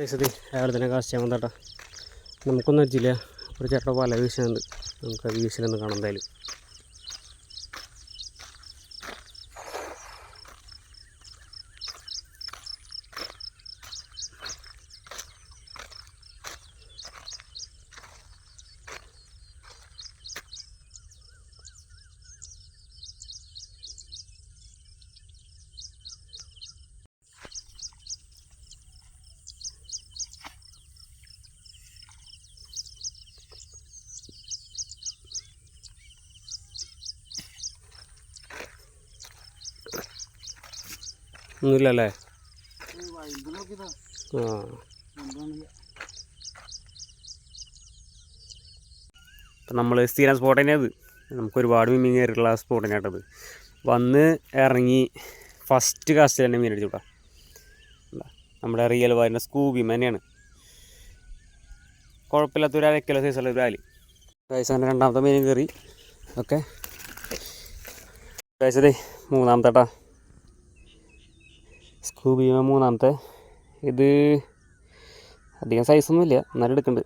നൈസതി രാവിലെ തന്നെ കാസ്റ്റ് ചെയ്യാൻ വന്നേട്ടാ. നമുക്കൊന്നും അടിച്ചില്ല. ഒരു ചേട്ടൻ വല വീശുന്നുണ്ട്. നമുക്ക് അത് വീശിലൊന്ന് കാണാം എന്തായാലും. ഒന്നുമില്ലല്ലേ? ആ ഇപ്പം നമ്മൾ സ്ഥിരം സ്പോട്ട് തന്നെയാണ്. നമുക്കൊരുപാട് മീൻ കയറിയിട്ടുള്ള സ്പോട്ട് തന്നെയാട്ടത്. വന്ന് ഇറങ്ങി ഫസ്റ്റ് കാസ്റ്റ് തന്നെ മീൻ അടിച്ചു കൂട്ടാ. നമ്മുടെ റിയൽ വാലിൻ്റെ സ്കൂബി തന്നെയാണ്. കുഴപ്പമില്ലാത്തൊരു 1/2 കിലോ സൈസുള്ള ഒരു വാല്. വയസ്സാൻ്റെ രണ്ടാമത്തെ മീൻ കയറി. ഓക്കെ വയസ്സതേ മൂന്നാമത്തെ സ്കൂബി മൂന്നാമത്തെ. ഇത് അധികം സൈസൊന്നുമില്ല, എന്നാലും എടുക്കുന്നുണ്ട്.